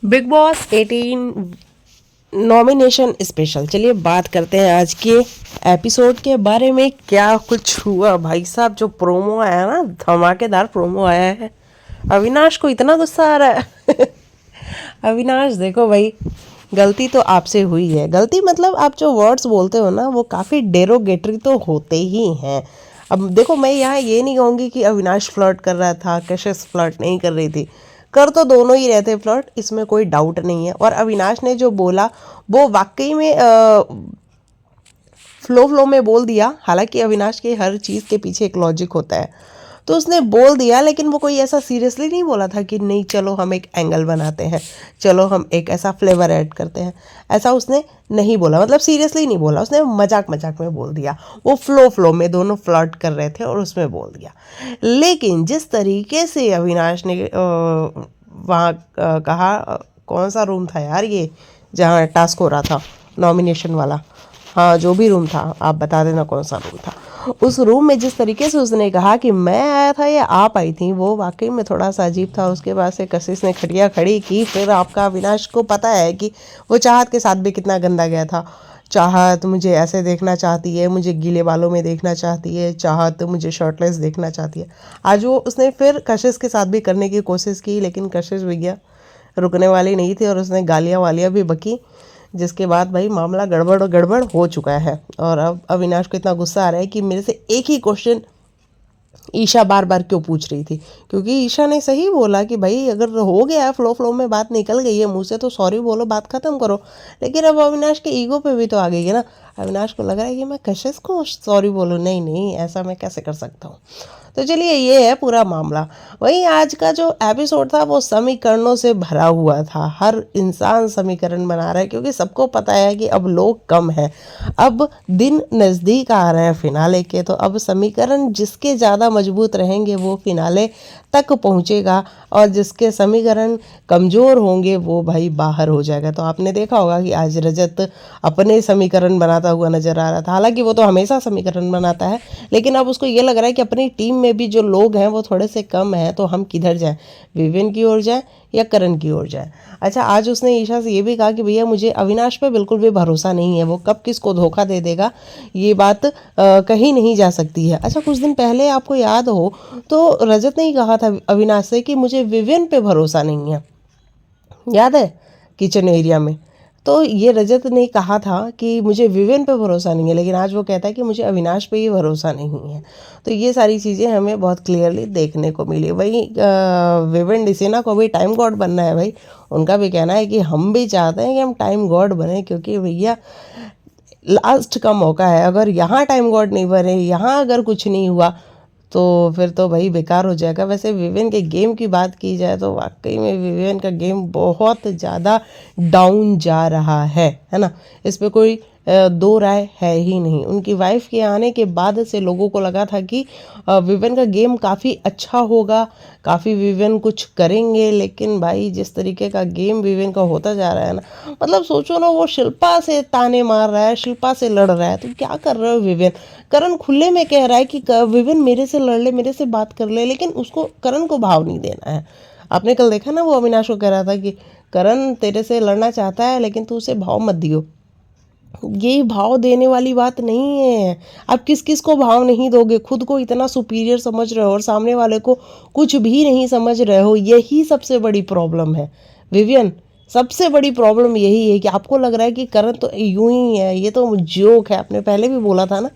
Big boss 18 nomination special. चलिए बात करते हैं आज के एपिसोड के बारे में, क्या कुछ हुआ। भाई साहब, जो प्रोमो आया ना, धमाकेदार प्रोमो आया है। अविनाश को इतना गुस्सा आ रहा है। अविनाश देखो भाई, गलती तो आपसे हुई है। गलती मतलब आप जो वर्ड्स बोलते हो ना, वो काफ़ी डेरोगेटरी तो होते ही हैं। अब देखो, मैं यहाँ ये नहीं कहूँगी कि अविनाश फ्लर्ट कर रहा था, कशिश फ्लर्ट नहीं कर रही थी। कर तो दोनों ही रहते फ्लर्ट, इसमें कोई डाउट नहीं है। और अविनाश ने जो बोला वो वाकई में फ्लो फ्लो में बोल दिया। हालांकि अविनाश के हर चीज़ के पीछे एक लॉजिक होता है, तो उसने बोल दिया, लेकिन वो कोई ऐसा सीरियसली नहीं बोला था कि नहीं चलो हम एक एंगल बनाते हैं, चलो हम एक ऐसा फ्लेवर ऐड करते हैं। ऐसा उसने नहीं बोला, मतलब सीरियसली नहीं बोला, उसने मजाक मजाक में बोल दिया। वो फ्लो फ्लो में दोनों फ्लर्ट कर रहे थे और उसमें बोल दिया। लेकिन जिस तरीके से अविनाश ने वहाँ कहा, कौन सा रूम था यार ये जहाँ टास्क हो रहा था, नॉमिनेशन वाला, हाँ जो भी रूम था, आप बता देना कौन सा रूम था। उस रूम में जिस तरीके से उसने कहा कि मैं आया था या आप आई थी, वो वाकई में थोड़ा सा अजीब था। उसके बाद से कशिश ने खटिया खड़ी की। फिर आपका अविनाश को पता है कि वो चाहत के साथ भी कितना गंदा गया था। चाहत मुझे ऐसे देखना चाहती है, मुझे गीले बालों में देखना चाहती है, चाहत मुझे शर्टलेस देखना चाहती है। आज वो उसने फिर कशिश के साथ भी करने की कोशिश की, लेकिन कशिश भैया रुकने वाली नहीं थी और उसने गालियाँ वालियाँ भी बकी, जिसके बाद भाई मामला गड़बड़ और गड़बड़ हो चुका है। और अब अविनाश को इतना गुस्सा आ रहा है कि मेरे से एक ही क्वेश्चन ईशा बार बार क्यों पूछ रही थी, क्योंकि ईशा ने सही बोला कि भाई अगर हो गया है, फ्लो फ्लो में बात निकल गई है मुंह से, तो सॉरी बोलो, बात खत्म करो। लेकिन अब अविनाश के ईगो पे भी तो आ गई है ना। अविनाश को लग रहा है कि मैं कशिश को सॉरी बोलूँ, नहीं नहीं ऐसा मैं कैसे कर सकता हूँ। तो चलिए, ये है पूरा मामला। वहीं आज का जो एपिसोड था वो समीकरणों से भरा हुआ था। हर इंसान समीकरण बना रहा है, क्योंकि सबको पता है कि अब लोग कम हैं, अब दिन नज़दीक आ रहे हैं फिनाले के। तो अब समीकरण जिसके ज़्यादा मजबूत रहेंगे वो फिनाले तक पहुंचेगा, और जिसके समीकरण कमज़ोर होंगे वो भाई बाहर हो जाएगा। तो आपने देखा होगा कि आज रजत अपने समीकरण बनाता हुआ नजर आ रहा था। हालांकि वो तो हमेशा समीकरण बनाता है, लेकिन अब उसको ये लग रहा है कि अपनी टीम में भी जो लोग हैं वो थोड़े से कम हैं, तो हम किधर जाएं, विविन की ओर जाएं या करण की ओर जाएं। अच्छा, आज उसने ईशा से ये भी कहा कि भैया मुझे अविनाश पे बिल्कुल भी भरोसा नहीं है, वो कब किसको धोखा दे देगा ये बात कहीं नहीं जा सकती है। अच्छा, कुछ दिन पहले आपको याद हो तो रजत ने ही कहा था अविनाश से कि मुझे विविन पे भरोसा नहीं है, याद है, किचन एरिया में। तो ये रजत ने कहा था कि मुझे विवेन पे भरोसा नहीं है, लेकिन आज वो कहता है कि मुझे अविनाश पे ही भरोसा नहीं है। तो ये सारी चीज़ें हमें बहुत क्लियरली देखने को मिली। वहीं विवेन डिसेना को भी टाइम गॉड बनना है भाई। उनका भी कहना है कि हम भी चाहते हैं कि हम टाइम गॉड बने, क्योंकि भैया लास्ट का मौका है। अगर यहाँ टाइम गॉड नहीं बने, यहाँ अगर कुछ नहीं हुआ, तो फिर तो भाई बेकार हो जाएगा। वैसे विवेन के गेम की बात की जाए तो वाकई में विवेन का गेम बहुत ज़्यादा डाउन जा रहा है ना। इस पे कोई दो राय है ही नहीं। उनकी वाइफ के आने के बाद से लोगों को लगा था कि विवेन का गेम काफ़ी अच्छा होगा, काफ़ी विवेन कुछ करेंगे, लेकिन भाई जिस तरीके का गेम विवेन का होता जा रहा है ना, मतलब सोचो ना, वो शिल्पा से ताने मार रहा है, शिल्पा से लड़ रहा है, तो क्या कर रहे हो विवेन। करण खुले में कह रहा है कि विवेन मेरे से लड़ ले, मेरे से बात कर ले, लेकिन उसको करण को भाव नहीं देना है। आपने कल देखा ना, वो अविनाश को कह रहा था कि करण तेरे से लड़ना चाहता है, लेकिन तू उसे भाव मत दियो। ये भाव देने वाली बात नहीं है। आप किस किस को भाव नहीं दोगे, खुद को इतना सुपीरियर समझ रहे हो और सामने वाले को कुछ भी नहीं समझ रहे हो, यही सबसे बड़ी प्रॉब्लम है विवियन। सबसे बड़ी प्रॉब्लम यही है कि आपको लग रहा है कि करण तो यूं ही है, ये तो जोक है। आपने पहले भी बोला था ना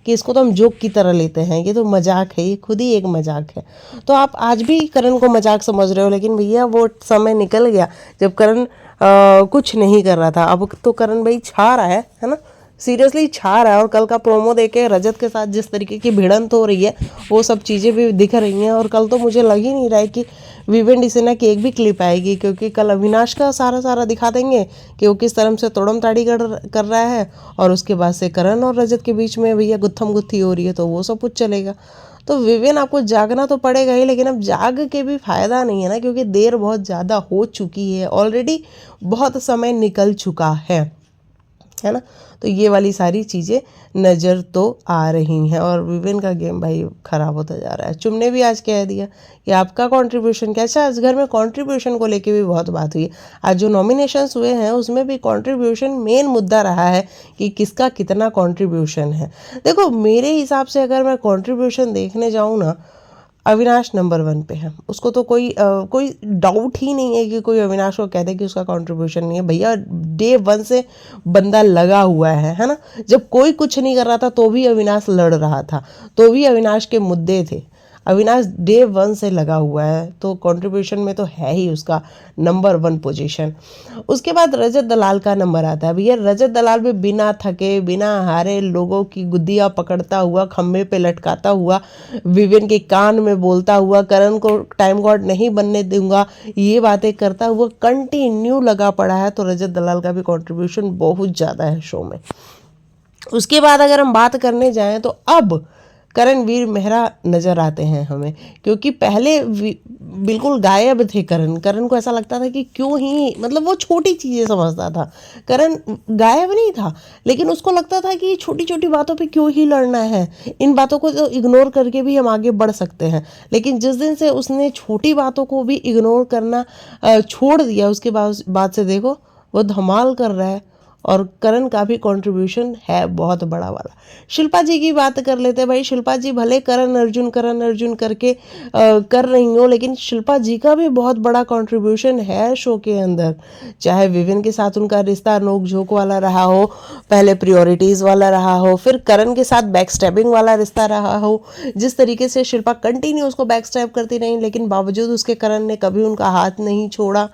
कि इसको तो हम जोक की तरह लेते हैं, ये तो मजाक है, ये खुद ही एक मजाक है। तो आप आज भी करण को मजाक समझ रहे हो, लेकिन भैया वो समय निकल गया जब करण कुछ नहीं कर रहा था। अब तो करण भाई छा रहा है ना, सीरियसली छा रहा है। और कल का प्रोमो देखे रजत के साथ जिस तरीके की भिड़ंत हो रही है, वो सब चीज़ें भी दिख रही हैं। और कल तो मुझे लग ही नहीं रहा है कि विवेन डिसेना की एक भी क्लिप आएगी, क्योंकि कल अविनाश का सारा सारा दिखा देंगे कि वो किस तरह से तोड़म ताड़ी कर रहा है, और उसके बाद से करण और रजत के बीच में भैया गुत्थम गुत्थी हो रही है, तो वो सब कुछ चलेगा। तो विवेन आपको जागना तो पड़ेगा ही, लेकिन अब जाग के भी फ़ायदा नहीं है ना, क्योंकि देर बहुत ज़्यादा हो चुकी है ऑलरेडी, बहुत समय निकल चुका है। है ना। तो ये वाली सारी चीज़ें नज़र तो आ रही हैं और विवेन का गेम भाई ख़राब होता जा रहा है। चुम ने भी आज कह दिया कि आपका कंट्रीब्यूशन क्या। अच्छा, आज घर में कंट्रीब्यूशन को लेके भी बहुत बात हुई। आज जो नॉमिनेशंस हुए हैं उसमें भी कंट्रीब्यूशन मेन मुद्दा रहा है कि किसका कितना कंट्रीब्यूशन है। देखो मेरे हिसाब से अगर मैं कंट्रीब्यूशन देखने जाऊँ ना, अविनाश नंबर 1 पे है। उसको तो कोई डाउट ही नहीं है कि कोई अविनाश को कहते कि उसका कंट्रीब्यूशन नहीं है। भैया डे 1 से बंदा लगा हुआ है ना। जब कोई कुछ नहीं कर रहा था तो भी अविनाश लड़ रहा था, तो भी अविनाश के मुद्दे थे। अविनाश डे 1 से लगा हुआ है, तो कंट्रीब्यूशन में तो है ही उसका नंबर 1 पोजीशन। उसके बाद रजत दलाल का नंबर आता है। भैया रजत दलाल भी बिना थके बिना हारे लोगों की गुद्दियाँ पकड़ता हुआ, खम्भे पे लटकाता हुआ, विवेन के कान में बोलता हुआ, करण को टाइम गॉड नहीं बनने दूंगा, ये बातें करता हुआ कंटिन्यू लगा पड़ा है। तो रजत दलाल का भी कंट्रीब्यूशन बहुत ज़्यादा है शो में। उसके बाद अगर हम बात करने जाएं तो अब करणवीर मेहरा नज़र आते हैं हमें, क्योंकि पहले बिल्कुल गायब थे करण को ऐसा लगता था कि क्यों ही, मतलब वो छोटी चीज़ें समझता था। करण गायब नहीं था, लेकिन उसको लगता था कि छोटी छोटी बातों पे क्यों ही लड़ना है, इन बातों को तो इग्नोर करके भी हम आगे बढ़ सकते हैं। लेकिन जिस दिन से उसने छोटी बातों को भी इग्नोर करना छोड़ दिया, उसके बाद से देखो वो धमाल कर रहा है। और करण का भी कंट्रीब्यूशन है बहुत बड़ा वाला। शिल्पा जी की बात कर लेते हैं। भाई शिल्पा जी भले करण अर्जुन करके कर रही हो, लेकिन शिल्पा जी का भी बहुत बड़ा कंट्रीब्यूशन है शो के अंदर। चाहे विवेन के साथ उनका रिश्ता नोक झोंक वाला रहा हो, पहले प्रियोरिटीज़ वाला रहा हो, फिर करण के साथ बैक स्टैबिंग वाला रिश्ता रहा हो। जिस तरीके से शिल्पा कंटिन्यू उसको बैक स्टैब करती रही, लेकिन बावजूद उसके करण ने कभी उनका हाथ नहीं छोड़ा,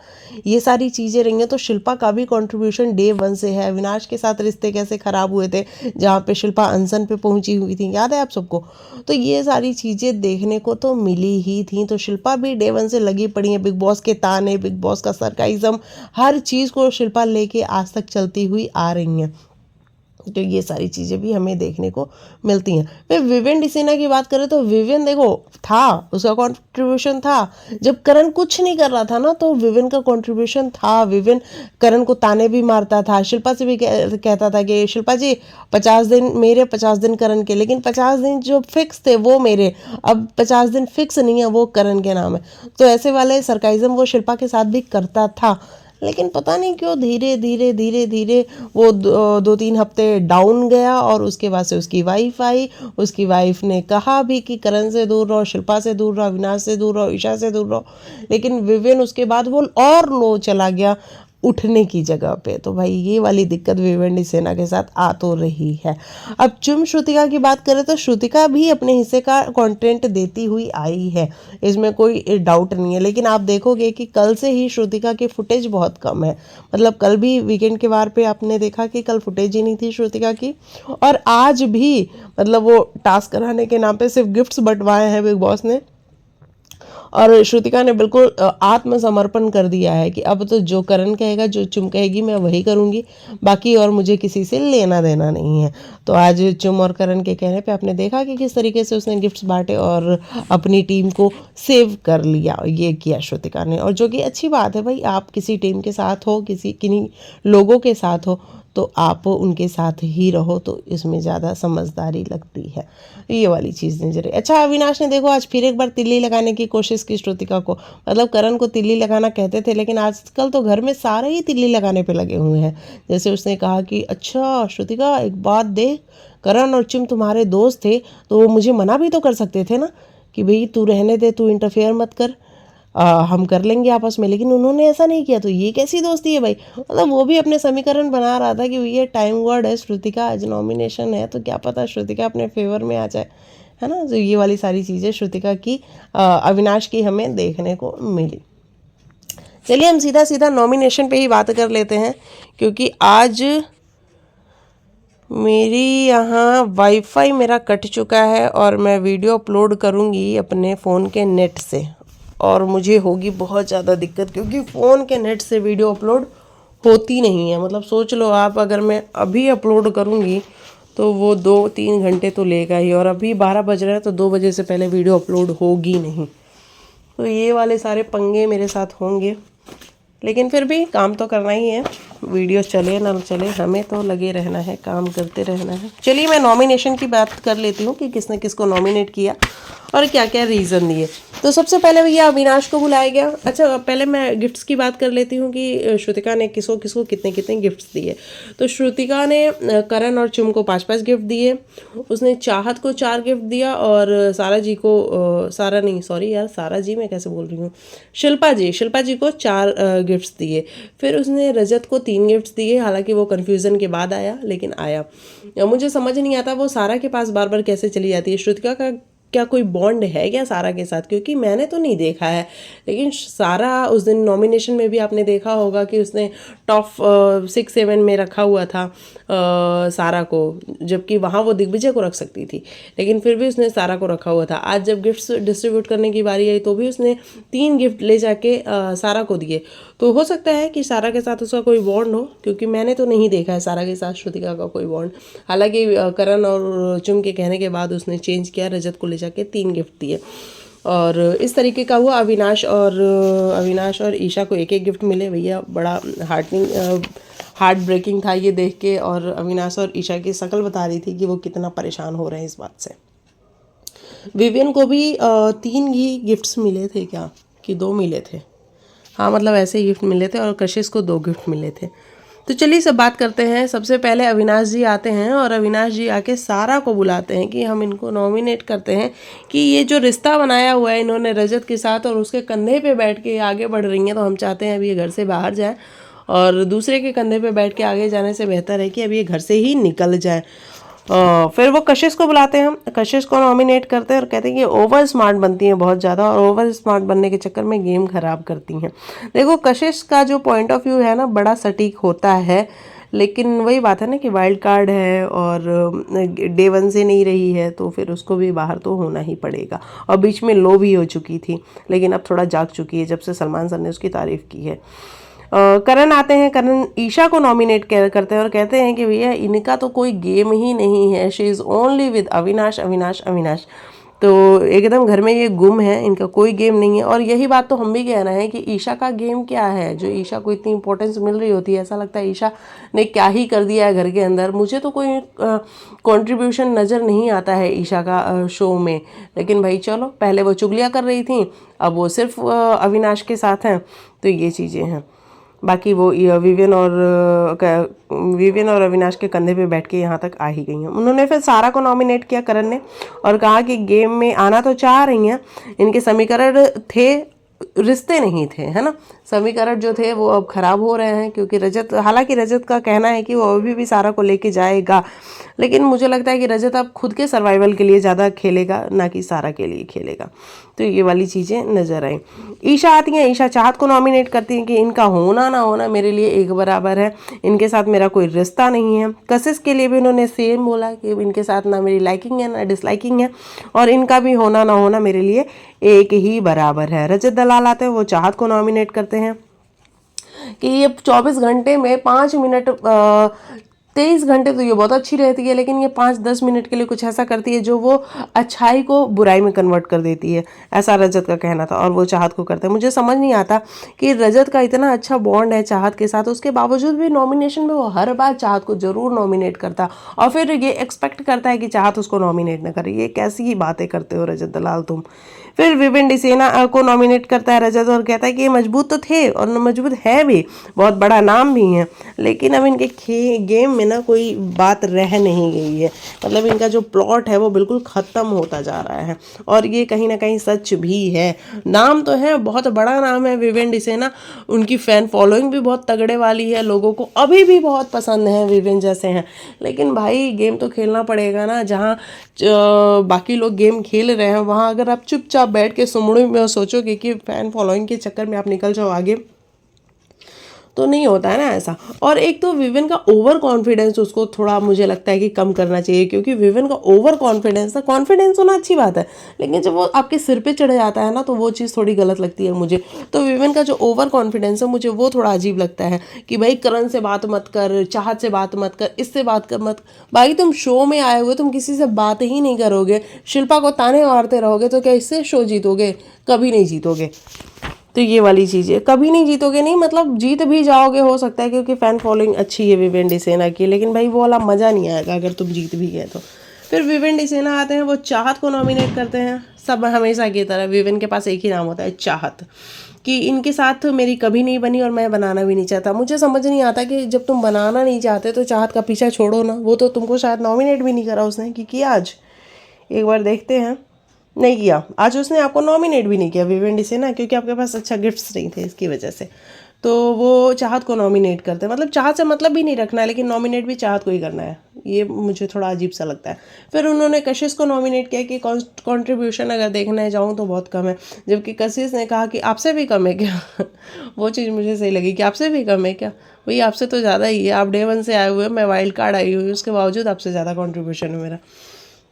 ये सारी चीज़ें रही हैं। तो शिल्पा का भी कंट्रीब्यूशन डे 1 से है। अविनाश के साथ रिश्ते कैसे खराब हुए थे, जहाँ पे शिल्पा अनशन पे पहुंची हुई थी, याद है आप सबको। तो ये सारी चीज़ें देखने को तो मिली ही थी। तो शिल्पा भी डे 1 से लगी पड़ी है। बिग बॉस के ताने, बिग बॉस का सरकाइज्म, हर चीज़ को शिल्पा लेके आज तक चलती हुई आ रही हैं। तो ये सारी चीज़ें भी हमें देखने को मिलती हैं। फिर विवेन डिसीना की बात करें तो विवेन देखो था, उसका कंट्रीब्यूशन था। जब करण कुछ नहीं कर रहा था ना, तो विवेन का कंट्रीब्यूशन था। विवेन करण को ताने भी मारता था, शिल्पा से भी कहता था कि शिल्पा जी 50 दिन मेरे, 50 दिन करण के, लेकिन 50 दिन जो फिक्स थे वो मेरे, अब 50 दिन फिक्स नहीं है, वो करण के नाम है। तो ऐसे वाले सरकाइज्म वो शिल्पा के साथ भी करता था। लेकिन पता नहीं क्यों धीरे धीरे वो 2-3 हफ्ते डाउन गया, और उसके बाद से उसकी वाइफ आई। उसकी वाइफ ने कहा भी कि करण से दूर रहो, शिल्पा से दूर रहो, अविनाश से दूर रहो, ईशा से दूर रहो। लेकिन विवेन उसके बाद वो और लो चला गया उठने की जगह पे। तो भाई ये वाली दिक्कत विवेन सेना के साथ आ तो रही है। अब चुम श्रुतिका की बात करें तो श्रुतिका भी अपने हिस्से का कंटेंट देती हुई आई है, इसमें कोई डाउट नहीं है। लेकिन आप देखोगे कि कल से ही श्रुतिका की फुटेज बहुत कम है। मतलब कल भी वीकेंड के वार पे आपने देखा कि कल फुटेज ही नहीं थी श्रुतिका की। और आज भी मतलब वो टास्क कराने के नाम पे सिर्फ गिफ्ट्स बंटवाए हैं बिग बॉस ने, और श्रुतिका ने बिल्कुल आत्मसमर्पण कर दिया है कि अब तो जो करण कहेगा, जो चुम कहेगी, मैं वही करूँगी, बाकी और मुझे किसी से लेना देना नहीं है। तो आज चुम और करण के कहने पे आपने देखा कि किस तरीके से उसने गिफ्ट्स बांटे और अपनी टीम को सेव कर लिया, ये किया श्रुतिका ने। और जो कि अच्छी बात है भाई, आप किसी टीम के साथ हो, किन्हीं लोगों के साथ हो, तो आप उनके साथ ही रहो, तो इसमें ज़्यादा समझदारी लगती है। ये वाली चीज़ नजर है। अच्छा, अविनाश ने देखो आज फिर एक बार तिल्ली लगाने की कोशिश की श्रुतिका को। मतलब करण को तिल्ली लगाना कहते थे, लेकिन आजकल तो घर में सारे ही तिल्ली लगाने पे लगे हुए हैं। जैसे उसने कहा कि अच्छा श्रुतिका एक बात देख, करण और चुम तुम्हारे दोस्त थे तो वो मुझे मना भी तो कर सकते थे ना, कि भाई तू रहने दे, तू इंटरफेयर मत कर, हम कर लेंगे आपस में। लेकिन उन्होंने ऐसा नहीं किया। तो ये कैसी दोस्ती है भाई। मतलब वो भी अपने समीकरण बना रहा था कि ये टाइम गॉड है, श्रुतिका आज नॉमिनेशन है, तो क्या पता श्रुतिका अपने फेवर में आ जाए, है ना। तो ये वाली सारी चीज़ें श्रुतिका की, अविनाश की हमें देखने को मिली। चलिए हम सीधा सीधा नॉमिनेशन पे ही बात कर लेते हैं, क्योंकि आज मेरी यहाँ वाईफाई मेरा कट चुका है और मैं वीडियो अपलोड करूँगी अपने फ़ोन के नेट से, और मुझे होगी बहुत ज़्यादा दिक्कत, क्योंकि फ़ोन के नेट से वीडियो अपलोड होती नहीं है। मतलब सोच लो आप, अगर मैं अभी अपलोड करूँगी तो वो 2-3 घंटे तो लेगा ही, और अभी 12 बज रहे हैं, तो 2 बजे से पहले वीडियो अपलोड होगी नहीं। तो ये वाले सारे पंगे मेरे साथ होंगे, लेकिन फिर भी काम तो करना ही है। वीडियो चले ना चले, हमें तो लगे रहना है, काम करते रहना है। चलिए मैं नॉमिनेशन की बात कर लेती हूँ कि किसने किसको नॉमिनेट किया और क्या क्या रीज़न दिए। तो सबसे पहले भैया अविनाश को बुलाया गया। अच्छा पहले मैं गिफ्ट्स की बात कर लेती हूँ कि श्रुतिका ने किसको किसको कितने कितने गिफ्ट्स दिए। तो श्रुतिका ने करण और चुम को 5-5 गिफ्ट दिए, उसने चाहत को 4 गिफ्ट दिया और सारा जी को सारा नहीं सॉरी यार सारा जी मैं कैसे बोल रही हूँ, शिल्पा जी को 4 गिफ्ट्स दिए। फिर उसने रजत को 3 गिफ्ट्स दिए, हालांकि वो कन्फ्यूज़न के बाद आया लेकिन आया। मुझे समझ नहीं आता वो सारा के पास बार बार कैसे चली जाती है। श्रुतिका का क्या कोई बॉन्ड है क्या सारा के साथ, क्योंकि मैंने तो नहीं देखा है। लेकिन सारा उस दिन नॉमिनेशन में भी आपने देखा होगा कि उसने टॉप 6-7 में रखा हुआ था सारा को, जबकि वहाँ वो दिग्विजय को रख सकती थी, लेकिन फिर भी उसने सारा को रखा हुआ था। आज जब गिफ्ट्स डिस्ट्रीब्यूट करने की बारी आई तो भी उसने 3 गिफ्ट ले जाके सारा को दिए। तो हो सकता है कि सारा के साथ उसका कोई बॉन्ड हो, क्योंकि मैंने तो नहीं देखा है सारा के साथ श्रुतिका का कोई बॉन्ड। हालांकि करण और चुम के कहने के बाद उसने चेंज किया, रजत को ले जाके 3 गिफ्ट दिए और इस तरीके का हुआ। अविनाश और ईशा को 1-1 गिफ्ट मिले। भैया बड़ा हार्ट ब्रेकिंग था ये देख के, और अविनाश और ईशा की शक्ल बता रही थी कि वो कितना परेशान हो रहे हैं इस बात से। विवियन को भी 3 ही गिफ्ट्स मिले थे क्या कि 2 मिले थे, हाँ मतलब ऐसे ही गिफ्ट मिले थे, और कशिश को 2 गिफ्ट मिले थे। तो चलिए सब बात करते हैं। सबसे पहले अविनाश जी आते हैं और अविनाश जी आके सारा को बुलाते हैं कि हम इनको नॉमिनेट करते हैं कि ये जो रिश्ता बनाया हुआ है इन्होंने रजत के साथ और उसके कंधे पे बैठ के आगे बढ़ रही हैं, तो हम चाहते हैं अभी ये घर से बाहर जाए और दूसरे के कंधे पे बैठ के आगे जाने से बेहतर है कि अभी ये घर से ही निकल जाए। फिर वो कशिश को बुलाते हैं, कशिश को नॉमिनेट करते हैं और कहते हैं कि ओवर स्मार्ट बनती हैं बहुत ज़्यादा, और ओवर स्मार्ट बनने के चक्कर में गेम ख़राब करती हैं। देखो कशिश का जो पॉइंट ऑफ व्यू है ना बड़ा सटीक होता है, लेकिन वही बात है ना कि वाइल्ड कार्ड है और डे 1 से नहीं रही है, तो फिर उसको भी बाहर तो होना ही पड़ेगा। और बीच में लो भी हो चुकी थी, लेकिन अब थोड़ा जाग चुकी है जब से सलमान सर ने उसकी तारीफ़ की है। करण आते हैं, करण ईशा को नॉमिनेट करते हैं और कहते हैं कि भैया इनका तो कोई गेम ही नहीं है, she is only with Avinash Avinash Avinash. तो एकदम घर में ये गुम है, इनका कोई गेम नहीं है। और यही बात तो हम भी कह रहे हैं कि ईशा का गेम क्या है जो ईशा को इतनी इंपॉर्टेंस मिल रही होती है। ऐसा लगता है ईशा ने क्या ही कर दिया है घर के अंदर। मुझे तो कोई कंट्रीब्यूशन नज़र नहीं आता है ईशा का शो में। लेकिन भाई चलो, पहले वो चुगलियाँ कर रही थी, अब वो सिर्फ अविनाश के साथ हैं, तो ये चीज़ें हैं। बाकी वो विवियन और अविनाश के कंधे पे बैठ के यहाँ तक आ ही गई हैं। उन्होंने फिर सारा को नॉमिनेट किया करण ने, और कहा कि गेम में आना तो चाह रही हैं, इनके समीकरण थे, रिश्ते नहीं थे, है ना। समीकरण जो थे वो अब ख़राब हो रहे हैं, क्योंकि हालांकि रजत का कहना है कि वो अभी भी सारा को लेके जाएगा, लेकिन मुझे लगता है कि रजत अब खुद के सर्वाइवल के लिए ज़्यादा खेलेगा, ना कि सारा के लिए खेलेगा। तो ये वाली चीज़ें नज़र आई। ईशा आती हैं, ईशा चाहत को नॉमिनेट करती हैं कि इनका होना ना होना मेरे लिए एक बराबर है, इनके साथ मेरा कोई रिश्ता नहीं है। कशिश के लिए भी उन्होंने सेम बोला कि इनके साथ ना मेरी लाइकिंग है ना डिसलाइकिंग है, और इनका भी होना ना होना मेरे लिए एक ही बराबर है। रजत दलाल आते हैं, वो चाहत को नॉमिनेट करते हैं कि ये 24 घंटे में 5 मिनट 23 घंटे तो ये बहुत अच्छी रहती है, लेकिन ये 5-10 मिनट के लिए कुछ ऐसा करती है जो वो अच्छाई को बुराई में कन्वर्ट कर देती है, ऐसा रजत का कहना था। और वो चाहत को करते हैं। मुझे समझ नहीं आता कि रजत का इतना अच्छा बॉन्ड है चाहत के साथ, उसके बावजूद भी नॉमिनेशन में वो हर बार चाहत को जरूर नॉमिनेट करता, और फिर ये एक्सपेक्ट करता है कि चाहत उसको नॉमिनेट न करे। ये कैसी ही बातें करते हो रजत दलाल तुम। फिर विवेन डिसेना को नॉमिनेट करता है रजत, और कहता है कि ये मजबूत तो थे और मजबूत है भी, बहुत बड़ा नाम भी है, लेकिन अब इनके गेम में ना कोई बात रह नहीं गई है। मतलब इनका जो प्लॉट है वो बिल्कुल ख़त्म होता जा रहा है, और ये कहीं ना कहीं सच भी है। नाम तो है, बहुत बड़ा नाम है विवेन डिसेना, उनकी फ़ैन फॉलोइंग भी बहुत तगड़े वाली है, लोगों को अभी भी बहुत पसंद है विवेन जैसे हैं। लेकिन भाई गेम तो खेलना पड़ेगा ना, जहाँ बाकी लोग गेम खेल रहे हैं वहाँ अगर आप चुपचाप बैठ के सुमड़ू में सोचोगे कि फ़ैन फॉलोइंग के चक्कर में आप निकल जाओ आगे, तो नहीं होता है ना ऐसा। और एक तो विवेन का ओवर कॉन्फिडेंस, उसको थोड़ा मुझे लगता है कि कम करना चाहिए, क्योंकि विवेन का ओवर कॉन्फिडेंस था, कॉन्फिडेंस होना अच्छी बात है, लेकिन जब वो आपके सिर पे चढ़ जाता है ना तो वो चीज़ थोड़ी गलत लगती है मुझे। तो विवेन का जो ओवर कॉन्फिडेंस है मुझे वो थोड़ा अजीब लगता है कि भाई करण से बात मत कर, चाहत से बात मत कर, इससे बात कर मत। भाई तुम शो में आए हुए, तुम किसी से बात ही नहीं करोगे, शिल्पा को ताने मारते रहोगे, तो क्या इससे शो जीतोगे? कभी नहीं जीतोगे। तो ये वाली चीज़ है, कभी नहीं जीतोगे नहीं, मतलब जीत भी जाओगे हो सकता है क्योंकि फ़ैन फॉलोइंग अच्छी है विवेन डिसेना की, लेकिन भाई वो वाला मज़ा नहीं आएगा अगर तुम जीत भी गए तो। फिर विवेन डिसेना आते हैं, वो चाहत को नॉमिनेट करते हैं। सब हमेशा की तरह विवेन के पास एक ही नाम होता है, चाहत, कि इनके साथ मेरी कभी नहीं बनी और मैं बनाना भी नहीं चाहता। मुझे समझ नहीं आता कि जब तुम बनाना नहीं चाहते तो चाहत का पीछा छोड़ो ना, वो तो तुमको शायद नॉमिनेट भी नहीं करा उसने, कि किया आज, एक बार देखते हैं। नहीं किया आज उसने, आपको नॉमिनेट भी नहीं किया विवेन डिसेना, क्योंकि आपके पास अच्छा गिफ्ट्स नहीं थे इसकी वजह से। तो वो चाहत को नॉमिनेट करते हैं, मतलब चाहत से मतलब भी नहीं रखना है, लेकिन नॉमिनेट भी चाहत को ही करना है। ये मुझे थोड़ा अजीब सा लगता है। फिर उन्होंने कशिश को नॉमिनेट किया कि कंट्रीब्यूशन अगर देखने जाऊँ तो बहुत कम है, जबकि कशिश ने कहा कि आपसे भी कम है क्या वो चीज़ मुझे सही लगी कि आपसे भी कम है क्या, वही आपसे तो ज़्यादा ही है, आप डे 1 से आए हुए हैं, मैं वाइल्ड कार्ड आई हुई हूँ, उसके बावजूद आपसे ज़्यादा कॉन्ट्रीब्यूशन है मेरा।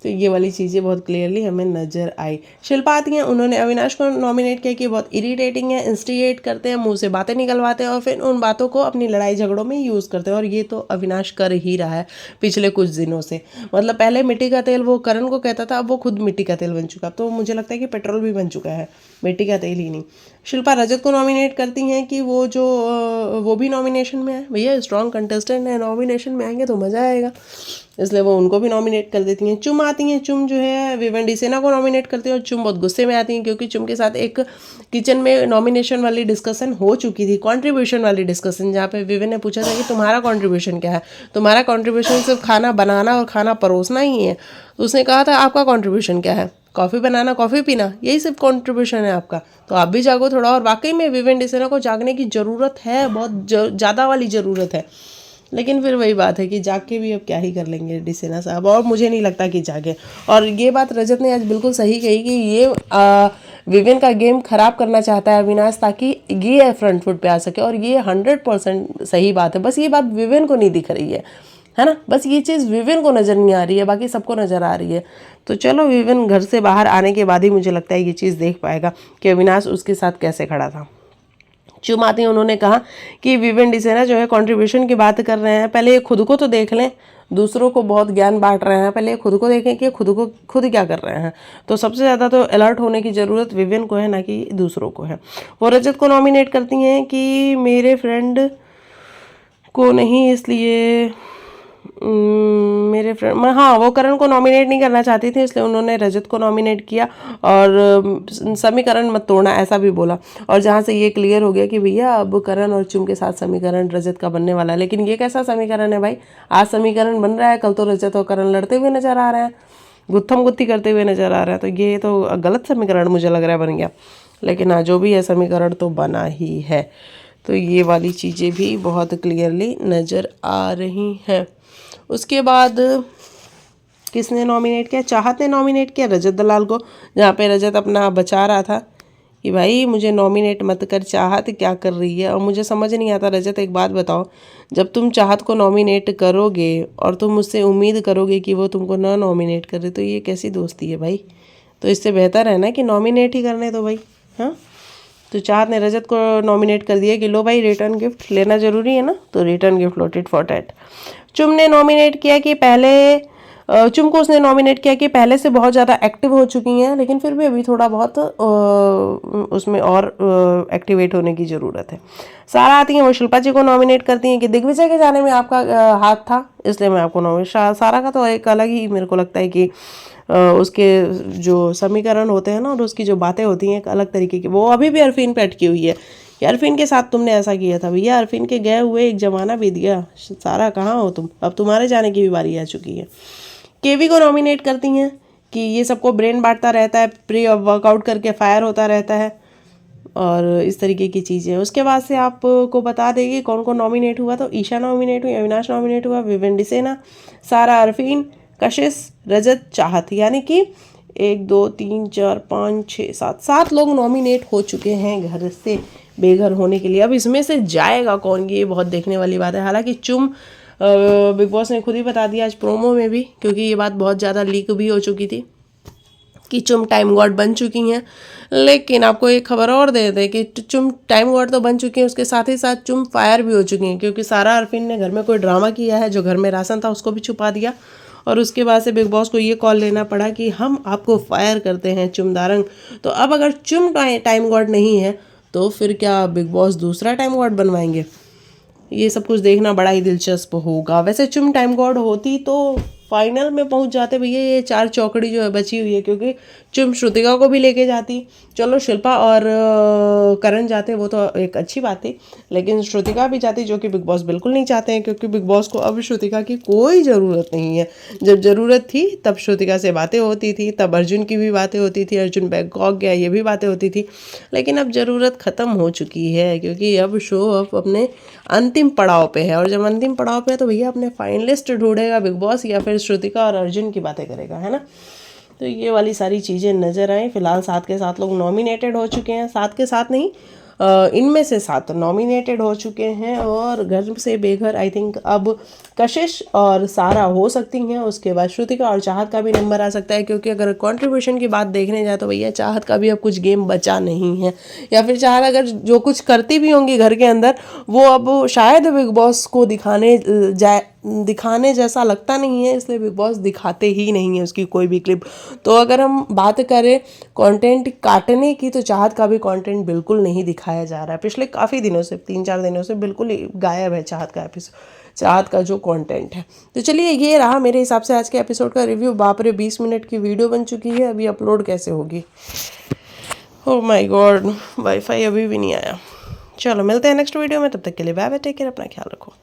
तो ये वाली चीज़ें बहुत क्लियरली हमें नज़र आई। शिल्पा आती हैं, उन्होंने अविनाश को नॉमिनेट किया कि बहुत इरिटेटिंग है, इंस्टिगेट करते हैं, मुंह से बातें निकलवाते हैं और फिर उन बातों को अपनी लड़ाई झगड़ों में यूज़ करते हैं, और ये तो अविनाश कर ही रहा है पिछले कुछ दिनों से। मतलब पहले मिट्टी का तेल वो करण को कहता था, अब वो खुद मिट्टी का तेल बन चुका, तो मुझे लगता है कि पेट्रोल भी बन चुका है, मिट्टी का तेल ही नहीं। शिल्पा रजत को नॉमिनेट करती हैं कि वो भी नॉमिनेशन में है, भैया स्ट्रॉन्ग कंटेस्टेंट है, नॉमिनेशन में आएंगे तो मज़ा आएगा, इसलिए वो उनको भी नॉमिनेट कर देती हैं। चुम आती हैं, चुम जो है विवेन डिसेना को नॉमिनेट करती है, और चुम बहुत गुस्से में आती हैं क्योंकि चुम के साथ एक किचन में नॉमिनेशन वाली डिस्कशन हो चुकी थी, कंट्रीब्यूशन वाली डिस्कशन, जहाँ पे विवेन ने पूछा था कि तुम्हारा कंट्रीब्यूशन क्या है, तुम्हारा कंट्रीब्यूशन सिर्फ खाना बनाना और खाना परोसना ही है। तो उसने कहा था आपका कंट्रीब्यूशन क्या है, कॉफ़ी बनाना कॉफ़ी पीना, यही सिर्फ कंट्रीब्यूशन है आपका, तो आप भी जागो थोड़ा। और वाकई में विवेन डिसेना को जागने की ज़रूरत है, बहुत ज़्यादा वाली ज़रूरत है, लेकिन फिर वही बात है कि जाग के भी अब क्या ही कर लेंगे डिसेना साहब, और मुझे नहीं लगता कि जागे। और ये बात रजत ने आज बिल्कुल सही कही कि ये विवेन का गेम खराब करना चाहता है अविनाश, ताकि ये फ्रंट फुट पे आ सके, और ये 100% सही बात है। बस ये बात विवेन को नहीं दिख रही है ना, बस ये चीज़ विवेन को नज़र नहीं आ रही है, बाकी सबको नज़र आ रही है। तो चलो विवेन घर से बाहर आने के बाद ही मुझे लगता है ये चीज़ देख पाएगा कि अविनाश उसके साथ कैसे खड़ा था। चुम आती हैं, उन्होंने कहा कि विवेन डिसेना जो है कंट्रीब्यूशन की बात कर रहे हैं, पहले ये खुद को तो देख लें, दूसरों को बहुत ज्ञान बांट रहे हैं, पहले खुद को देखें कि खुद क्या कर रहे हैं। तो सबसे ज़्यादा तो अलर्ट होने की ज़रूरत विवेन को है, ना कि दूसरों को है। वो रजत को नॉमिनेट करती हैं कि मेरे फ्रेंड को नहीं, इसलिए मेरे फ्रेंड, हाँ, वो करण को नॉमिनेट नहीं करना चाहती थी, इसलिए उन्होंने रजत को नॉमिनेट किया, और समीकरण मत तोड़ना ऐसा भी बोला। और जहाँ से ये क्लियर हो गया कि भैया अब करण और चुम के साथ समीकरण रजत का बनने वाला है। लेकिन ये कैसा समीकरण है भाई, आज समीकरण बन रहा है, कल तो रजत और करण लड़ते हुए नजर आ रहे हैं, गुत्थम गुत्थी करते हुए नजर आ रहा है, तो ये तो गलत समीकरण मुझे लग रहा है बन गया। लेकिन हाँ, जो भी है समीकरण तो बना ही है। तो ये वाली चीज़ें भी बहुत क्लियरली नज़र आ रही हैं। उसके बाद किसने नॉमिनेट किया, चाहत ने नॉमिनेट किया रजत दलाल को, जहाँ पे रजत अपना बचा रहा था कि भाई मुझे नॉमिनेट मत कर, चाहत क्या कर रही है। और मुझे समझ नहीं आता रजत, एक बात बताओ, जब तुम चाहत को नॉमिनेट करोगे और तुम मुझसे उम्मीद करोगे कि वो तुमको ना नॉमिनेट करे, तो ये कैसी दोस्ती है भाई। तो इससे बेहतर है ना कि नॉमिनेट ही करने दो भाई। हाँ, तो चाहत ने रजत को नॉमिनेट कर दिया कि लो भाई रिटर्न गिफ्ट लेना ज़रूरी है ना, तो return gift low, tit for tat. चुम ने नॉमिनेट किया कि चुम को उसने नॉमिनेट किया कि पहले से बहुत ज़्यादा एक्टिव हो चुकी हैं, लेकिन फिर भी अभी थोड़ा बहुत उसमें और एक्टिवेट होने की ज़रूरत है। सारा आती हैं, वो शिल्पा जी को नॉमिनेट करती हैं कि दिग्विजय के जाने में आपका हाथ था, इसलिए मैं आपको नॉमिनेट। सारा का तो एक अलग ही मेरे को लगता है कि उसके जो समीकरण होते हैं ना, और उसकी जो बातें होती हैं एक अलग तरीके की। वो अभी भी अरफीन पे अटकी हुई है कि अरफीन के साथ तुमने ऐसा किया था। भैया अरफीन के गए हुए एक ज़माना बीत गया, सारा कहाँ हो तुम, अब तुम्हारे जाने की भी बारी आ चुकी है। केवी को नॉमिनेट करती हैं कि ये सबको ब्रेन बांटता रहता है, प्री वर्कआउट करके फायर होता रहता है, और इस तरीके की चीज़ें। उसके बाद से आपको बता देगी कौन कौन नॉमिनेट हुआ। तो ईशा नॉमिनेट हुई, अविनाश नॉमिनेट हुआ, विवेन डिसेना, सारा अरफीन, कशिश, रजत, चाहत, यानी कि 1 2 3 4 5 6 7 लोग नॉमिनेट हो चुके हैं घर से बेघर होने के लिए। अब इसमें से जाएगा कौन, ये बहुत देखने वाली बात है। हालांकि चुम बिग बॉस ने खुद ही बता दिया आज प्रोमो में भी, क्योंकि ये बात बहुत ज़्यादा लीक भी हो चुकी थी कि चुम टाइम गॉड बन चुकी हैं। लेकिन आपको एक खबर और दे दें कि चुम टाइम गॉड तो बन चुकी हैं, उसके साथ ही साथ चुम फायर भी हो चुकी हैं, क्योंकि सारा अरफीन ने घर में कोई ड्रामा किया है, जो घर में राशन था उसको भी छुपा दिया, और उसके बाद से बिग बॉस को ये कॉल लेना पड़ा कि हम आपको फायर करते हैं चुम दारंग। तो अब अगर चुम टाइम गॉड नहीं है तो फिर क्या बिग बॉस दूसरा टाइम गॉड बनवाएंगे? ये सब कुछ देखना बड़ा ही दिलचस्प होगा। वैसे चुम टाइम गॉड होती तो फाइनल में पहुंच जाते भैया, ये 4 चौकड़ी जो है बची हुई है, क्योंकि चुम श्रुतिका को भी लेके जाती। चलो शिल्पा और करण जाते वो तो एक अच्छी बात थी, लेकिन श्रुतिका भी जाती, जो कि बिग बॉस बिल्कुल नहीं चाहते हैं, क्योंकि बिग बॉस को अब श्रुतिका की कोई ज़रूरत नहीं है। जब ज़रूरत थी तब श्रुतिका से बातें होती थी, तब अर्जुन की भी बातें होती थी, अर्जुन बैंकॉक गया ये भी बातें होती थी, लेकिन अब ज़रूरत ख़त्म हो चुकी है, क्योंकि अब शो अब अपने अंतिम पड़ाव पे है। और जब अंतिम पड़ाव पे है तो भैया अपने फाइनलिस्ट ढूंढेगा बिग बॉस, या फिर श्रुतिका और अर्जुन की बातें करेगा, है ना। तो ये वाली सारी चीज़ें नज़र आए। फिलहाल 7 के 7 लोग नॉमिनेटेड हो चुके हैं, 7 के 7 नहीं, इनमें से 7 नॉमिनेटेड हो चुके हैं, और घर से बेघर आई थिंक अब कशिश और सारा हो सकती हैं। उसके बाद श्रुतिका और चाहत का भी नंबर आ सकता है, क्योंकि अगर कंट्रीब्यूशन की बात देखने जाए तो भैया चाहत का भी अब कुछ गेम बचा नहीं है, या फिर चाहत अगर जो कुछ करती भी होंगी घर के अंदर वो अब शायद बिग बॉस को दिखाने जैसा लगता नहीं है, इसलिए बिग बॉस दिखाते ही नहीं है उसकी कोई भी क्लिप। तो अगर हम बात करें कंटेंट काटने की, तो चाहत का भी कंटेंट बिल्कुल नहीं दिखाया जा रहा है पिछले काफ़ी दिनों से, 3-4 दिनों से बिल्कुल ही गायब है चाहत का एपिसोड, चाहत का जो कंटेंट है। तो चलिए ये रहा मेरे हिसाब से आज के एपिसोड का रिव्यू। बाप रे 20 मिनट की वीडियो बन चुकी है, अभी अपलोड कैसे होगी? ओह माय गॉड, वाईफाई अभी भी नहीं आया। चलो मिलते हैं नेक्स्ट वीडियो में, तब तक के लिए बाय बाय, टेक केयर, अपना ख्याल रखो।